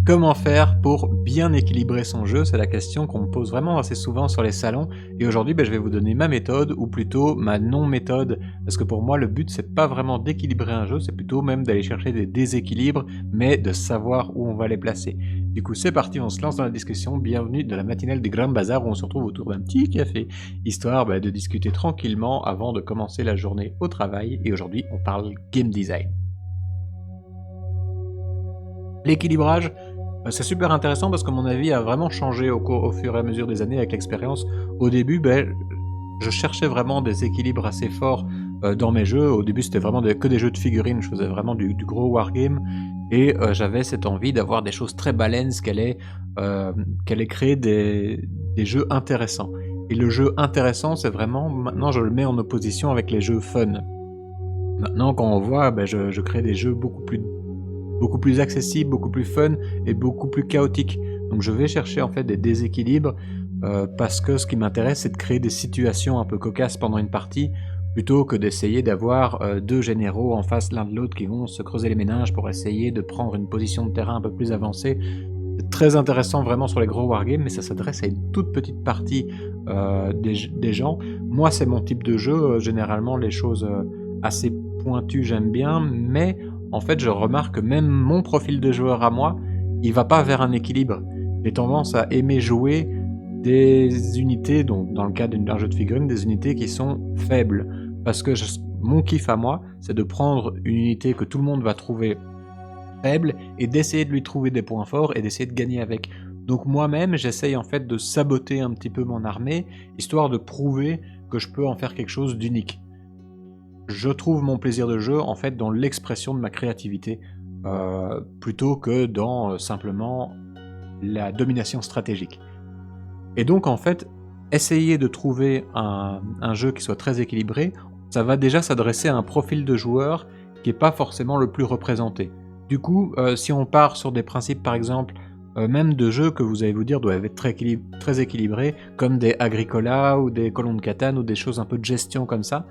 Comment faire pour bien équilibrer son jeu? C'est la question qu'on me pose vraiment assez souvent sur les salons et aujourd'hui, je vais vous donner ma méthode ou plutôt ma non-méthode. Parce que pour moi, le but, c'est pas vraiment d'équilibrer un jeu, c'est plutôt même d'aller chercher des déséquilibres, mais de savoir où on va les placer. Du coup, c'est parti, on se lance dans la discussion. Bienvenue dans la matinale des Grand Bazar où on se retrouve autour d'un petit café, histoire de discuter tranquillement avant de commencer la journée au travail. Et aujourd'hui, on parle game design. L'équilibrage, c'est super intéressant parce que mon avis a vraiment changé au fur et à mesure des années avec l'expérience. Au début, je cherchais vraiment des équilibres assez forts, dans mes jeux. Au début, c'était vraiment que des jeux de figurines, je faisais vraiment du gros wargame et j'avais cette envie d'avoir des choses très balanced, qu'elle ait créé des jeux intéressants. Et le jeu intéressant, c'est vraiment maintenant je le mets en opposition avec les jeux fun. Maintenant quand on voit, je crée des jeux beaucoup plus accessible, beaucoup plus fun et beaucoup plus chaotique. Donc je vais chercher en fait des déséquilibres parce que ce qui m'intéresse c'est de créer des situations un peu cocasses pendant une partie plutôt que d'essayer d'avoir deux généraux en face l'un de l'autre qui vont se creuser les méninges pour essayer de prendre une position de terrain un peu plus avancée. C'est très intéressant vraiment sur les gros wargames, mais ça s'adresse à une toute petite partie des gens. Moi c'est mon type de jeu, généralement les choses assez pointues j'aime bien, mais en fait, je remarque que même mon profil de joueur à moi, il va pas vers un équilibre. J'ai tendance à aimer jouer des unités, donc dans le cas d'un jeu de figurines, des unités qui sont faibles. Parce que mon kiff à moi, c'est de prendre une unité que tout le monde va trouver faible et d'essayer de lui trouver des points forts et d'essayer de gagner avec. Donc moi-même, j'essaye en fait de saboter un petit peu mon armée, histoire de prouver que je peux en faire quelque chose d'unique. Je trouve mon plaisir de jeu en fait dans l'expression de ma créativité plutôt que dans simplement la domination stratégique. Et donc en fait, essayer de trouver un jeu qui soit très équilibré, ça va déjà s'adresser à un profil de joueur qui n'est pas forcément le plus représenté. Du coup, si on part sur des principes par exemple, même de jeux que vous allez vous dire doivent être très équilibrés, comme des Agricola ou des Colons de Catane ou des choses un peu de gestion comme ça,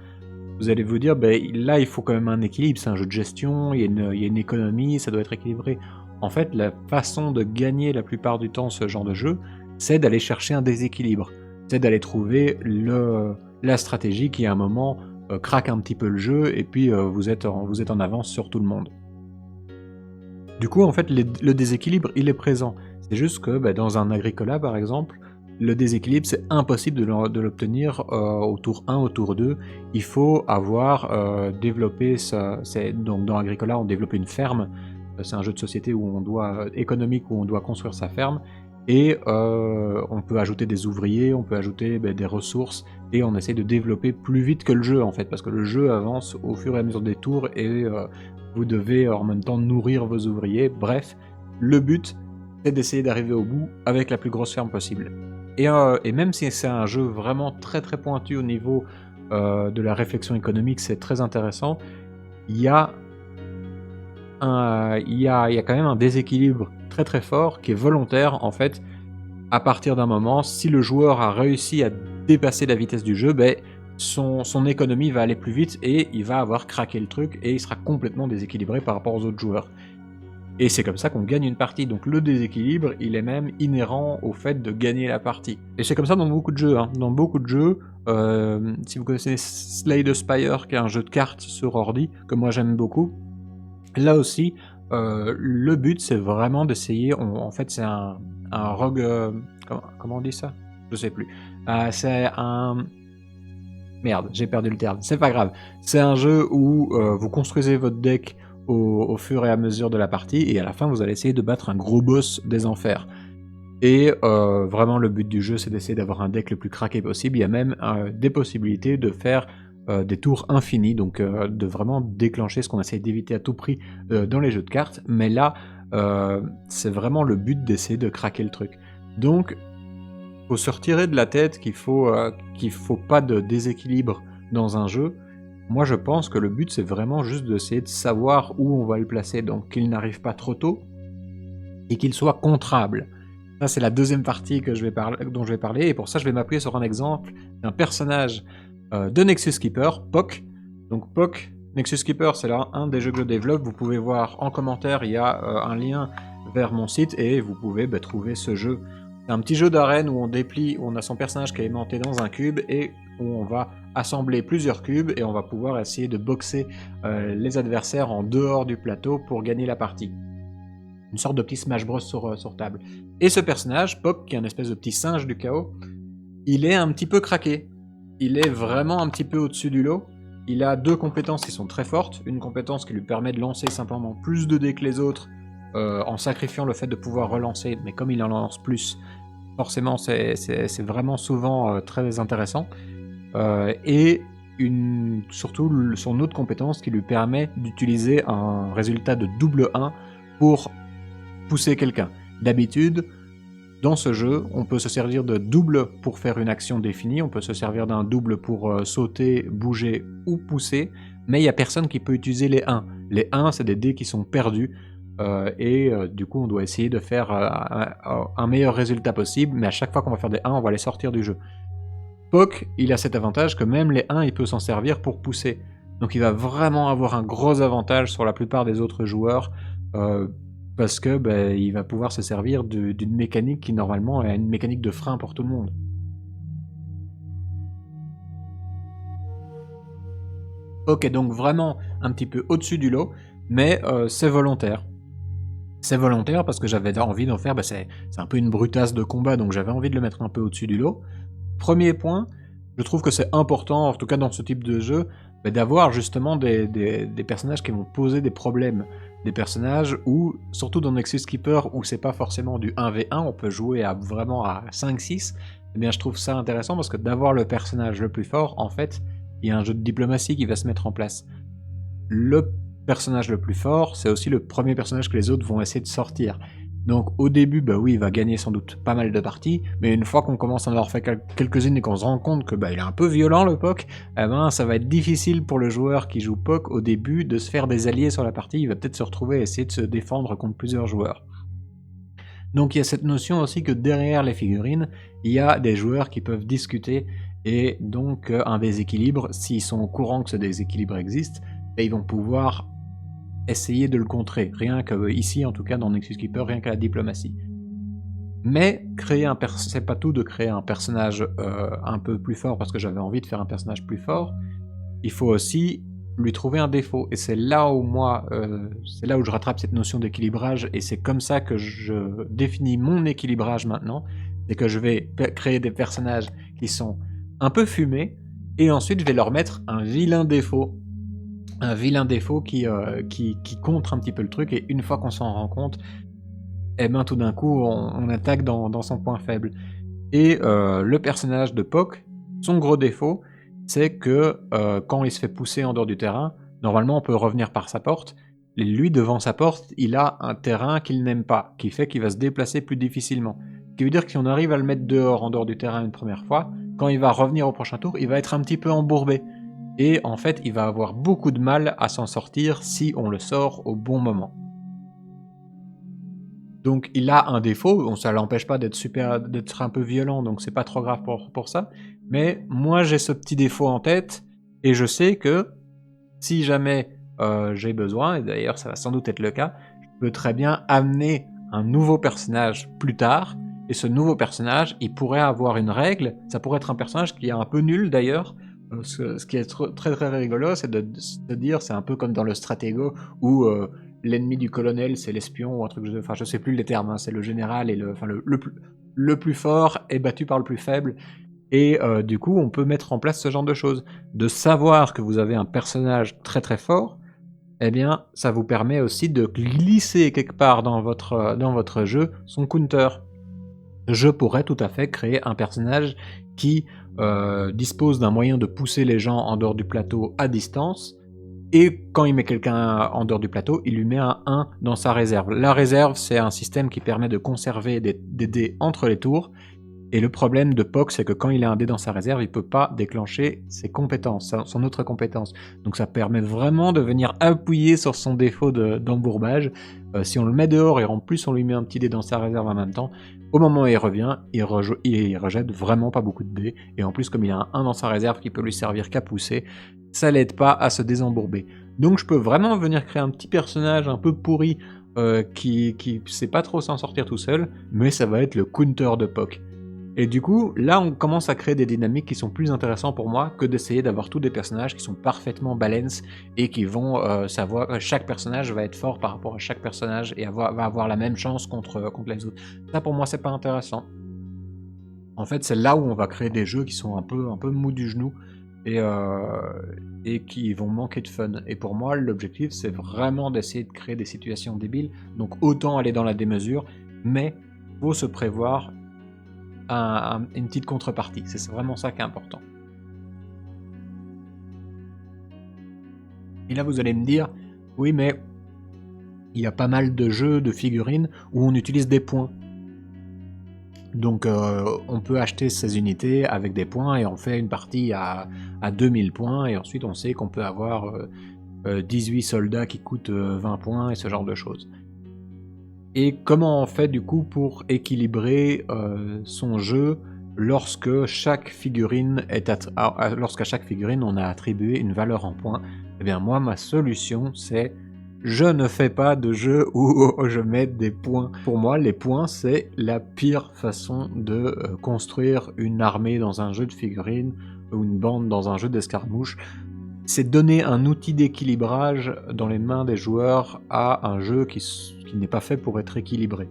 vous allez vous dire, là il faut quand même un équilibre, c'est un jeu de gestion, il y a une économie, ça doit être équilibré. En fait, la façon de gagner la plupart du temps ce genre de jeu, c'est d'aller chercher un déséquilibre. C'est d'aller trouver la stratégie qui à un moment craque un petit peu le jeu et puis vous êtes en avance sur tout le monde. Du coup, en fait, le déséquilibre, il est présent. C'est juste que dans un Agricola, par exemple, le déséquilibre, c'est impossible de l'obtenir au tour 1, au tour 2. Il faut avoir développé donc dans Agricola, on développe une ferme. C'est un jeu de société économique où on doit construire sa ferme. Et on peut ajouter des ouvriers, on peut ajouter des ressources, et on essaie de développer plus vite que le jeu, en fait, parce que le jeu avance au fur et à mesure des tours, et vous devez en même temps nourrir vos ouvriers. Bref, le but, c'est d'essayer d'arriver au bout avec la plus grosse ferme possible. Et même si c'est un jeu vraiment très très pointu au niveau de la réflexion économique, c'est très intéressant, il y a quand même un déséquilibre très très fort qui est volontaire en fait. À partir d'un moment, si le joueur a réussi à dépasser la vitesse du jeu, son économie va aller plus vite et il va avoir craqué le truc et il sera complètement déséquilibré par rapport aux autres joueurs. Et c'est comme ça qu'on gagne une partie, donc le déséquilibre, il est même inhérent au fait de gagner la partie. Et c'est comme ça dans beaucoup de jeux, hein. Dans beaucoup de jeux, si vous connaissez Slay the Spire, qui est un jeu de cartes sur ordi, que moi j'aime beaucoup, là aussi, le but c'est vraiment d'essayer, en fait c'est un rogue... comment on dit ça? Je sais plus. C'est un... Merde, j'ai perdu le terme, c'est pas grave. C'est un jeu où vous construisez votre deck au fur et à mesure de la partie, et à la fin vous allez essayer de battre un gros boss des enfers. Et vraiment le but du jeu c'est d'essayer d'avoir un deck le plus craqué possible. Il y a même des possibilités de faire des tours infinis, donc de vraiment déclencher ce qu'on essaie d'éviter à tout prix dans les jeux de cartes, mais là c'est vraiment le but d'essayer de craquer le truc. Donc faut se retirer de la tête qu'il faut pas de déséquilibre dans un jeu. Moi je pense que le but c'est vraiment juste d'essayer de savoir où on va le placer, donc qu'il n'arrive pas trop tôt et qu'il soit contrable. Ça c'est la deuxième partie dont je vais parler, et pour ça je vais m'appuyer sur un exemple d'un personnage de Nexus Keeper, Poc. Donc Poc, Nexus Keeper c'est là un des jeux que je développe, vous pouvez voir en commentaire, il y a un lien vers mon site et vous pouvez trouver ce jeu. C'est un petit jeu d'arène où on déplie, où on a son personnage qui est aimanté dans un cube et où on va assembler plusieurs cubes et on va pouvoir essayer de boxer les adversaires en dehors du plateau pour gagner la partie. Une sorte de petit Smash Bros sur table. Et ce personnage, Puck, qui est un espèce de petit singe du chaos, il est un petit peu craqué. Il est vraiment un petit peu au-dessus du lot. Il a 2 compétences qui sont très fortes. Une compétence qui lui permet de lancer simplement plus de dés que les autres, en sacrifiant le fait de pouvoir relancer, mais comme il en lance plus, forcément c'est vraiment souvent très intéressant. Et surtout son autre compétence qui lui permet d'utiliser un résultat de double 1 pour pousser quelqu'un. D'habitude, dans ce jeu, on peut se servir de double pour faire une action définie, on peut se servir d'un double pour sauter, bouger ou pousser, mais il n'y a personne qui peut utiliser les 1. Les 1, c'est des dés qui sont perdus, du coup on doit essayer de faire un meilleur résultat possible, mais à chaque fois qu'on va faire des 1, on va les sortir du jeu. Puck, il a cet avantage que même les 1, il peut s'en servir pour pousser. Donc il va vraiment avoir un gros avantage sur la plupart des autres joueurs, parce que il va pouvoir se servir d'une mécanique qui normalement est une mécanique de frein pour tout le monde. Puck est donc vraiment un petit peu au-dessus du lot, mais c'est volontaire. C'est volontaire parce que j'avais envie d'en faire, c'est un peu une brutasse de combat, donc j'avais envie de le mettre un peu au-dessus du lot. Premier point, je trouve que c'est important, en tout cas dans ce type de jeu, d'avoir justement des personnages qui vont poser des problèmes. Des personnages où, surtout dans Nexus Keeper, où c'est pas forcément du 1v1, on peut jouer vraiment à 5-6, eh bien je trouve ça intéressant parce que d'avoir le personnage le plus fort, en fait, il y a un jeu de diplomatie qui va se mettre en place. Le personnage le plus fort, c'est aussi le premier personnage que les autres vont essayer de sortir. Donc au début, oui, il va gagner sans doute pas mal de parties, mais une fois qu'on commence à en avoir fait quelques-unes et qu'on se rend compte que il est un peu violent le Puck, ça va être difficile pour le joueur qui joue Puck au début de se faire des alliés sur la partie, il va peut-être se retrouver à essayer de se défendre contre plusieurs joueurs. Donc il y a cette notion aussi que derrière les figurines, il y a des joueurs qui peuvent discuter, et donc un déséquilibre, s'ils sont au courant que ce déséquilibre existe, ils vont pouvoir essayer de le contrer, rien que ici en tout cas dans Nexus Keeper, rien qu'à la diplomatie. Mais c'est pas tout de créer un personnage un peu plus fort parce que j'avais envie de faire un personnage plus fort, il faut aussi lui trouver un défaut, et c'est là où c'est là où je rattrape cette notion d'équilibrage, et c'est comme ça que je définis mon équilibrage maintenant, c'est que je vais créer des personnages qui sont un peu fumés, et ensuite je vais leur mettre un vilain défaut qui contre un petit peu le truc, et une fois qu'on s'en rend compte, tout d'un coup on attaque dans son point faible. Et le personnage de Puck, son gros défaut, c'est que quand il se fait pousser en dehors du terrain, normalement on peut revenir par sa porte, et lui devant sa porte, il a un terrain qu'il n'aime pas, qui fait qu'il va se déplacer plus difficilement. Ce qui veut dire que si on arrive à le mettre dehors, en dehors du terrain une première fois, quand il va revenir au prochain tour, il va être un petit peu embourbé. Et en fait, il va avoir beaucoup de mal à s'en sortir si on le sort au bon moment. Donc il a un défaut, ça l'empêche pas d'être un peu violent, donc c'est pas trop grave pour ça, mais moi j'ai ce petit défaut en tête, et je sais que si jamais j'ai besoin, et d'ailleurs ça va sans doute être le cas, je peux très bien amener un nouveau personnage plus tard, et ce nouveau personnage, il pourrait avoir une règle, ça pourrait être un personnage qui est un peu nul d'ailleurs, ce qui est très très rigolo, c'est de se dire, c'est un peu comme dans le Stratego, où l'ennemi du colonel c'est l'espion, ou un truc, je sais plus les termes, c'est le général, et le plus fort est battu par le plus faible, et du coup on peut mettre en place ce genre de choses. De savoir que vous avez un personnage très très fort, eh bien ça vous permet aussi de glisser quelque part dans votre jeu son counter. Je pourrais tout à fait créer un personnage qui dispose d'un moyen de pousser les gens en dehors du plateau à distance, et quand il met quelqu'un en dehors du plateau, il lui met un 1 dans sa réserve. La réserve, c'est un système qui permet de conserver des dés entre les tours, et le problème de Puck, c'est que quand il a un dé dans sa réserve, il peut pas déclencher ses compétences, son autre compétence. Donc ça permet vraiment de venir appuyer sur son défaut d'embourbage. Si on le met dehors et en plus on lui met un petit dé dans sa réserve en même temps, au moment où il revient, il rejette vraiment pas beaucoup de dés, et en plus comme il a un 1 dans sa réserve qui peut lui servir qu'à pousser, ça l'aide pas à se désembourber. Donc je peux vraiment venir créer un petit personnage un peu pourri qui sait pas trop s'en sortir tout seul, mais ça va être le counter de PoC. Et du coup, là, on commence à créer des dynamiques qui sont plus intéressantes pour moi que d'essayer d'avoir tous des personnages qui sont parfaitement balance et qui vont savoir... chaque personnage va être fort par rapport à chaque personnage et va avoir la même chance contre les autres. Ça, pour moi, c'est pas intéressant. En fait, c'est là où on va créer des jeux qui sont un peu mous du genou et qui vont manquer de fun. Et pour moi, l'objectif, c'est vraiment d'essayer de créer des situations débiles. Donc autant aller dans la démesure, mais faut se prévoir une petite contrepartie. C'est vraiment ça qui est important. Et là, vous allez me dire, oui, mais il y a pas mal de jeux de figurines où on utilise des points. Donc on peut acheter ces unités avec des points et on fait une partie à 2000 points et ensuite on sait qu'on peut avoir 18 soldats qui coûtent 20 points et ce genre de choses. Et comment on fait du coup pour équilibrer son jeu lorsque chaque figurine lorsqu'à chaque figurine on a attribué une valeur en points? Eh bien moi ma solution c'est je ne fais pas de jeu où je mets des points. Pour moi, les points, c'est la pire façon de construire une armée dans un jeu de figurines ou une bande dans un jeu d'escarmouche. C'est donner un outil d'équilibrage dans les mains des joueurs à un jeu qui n'est pas fait pour être équilibré.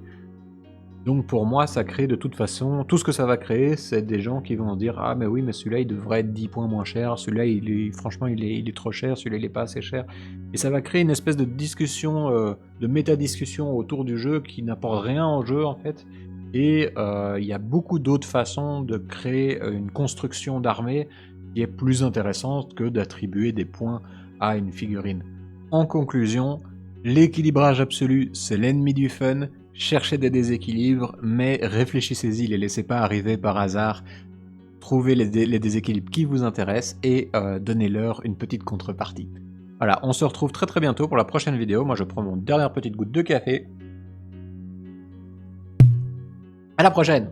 Donc pour moi, ça crée de toute façon, tout ce que ça va créer, c'est des gens qui vont dire « Ah mais oui, mais celui-là, il devrait être 10 points moins cher, celui-là, franchement, il est trop cher, celui-là, il est pas assez cher. » Et ça va créer une espèce de discussion, de méta-discussion autour du jeu qui n'apporte rien au jeu en fait. Et il y a beaucoup d'autres façons de créer une construction d'armée qui est plus intéressante que d'attribuer des points à une figurine. En conclusion, l'équilibrage absolu, c'est l'ennemi du fun. Cherchez des déséquilibres, mais réfléchissez-y, les laissez pas arriver par hasard. Trouvez les déséquilibres qui vous intéressent et donnez-leur une petite contrepartie. Voilà, on se retrouve très très bientôt pour la prochaine vidéo. Moi je prends mon dernière petite goutte de café. À la prochaine!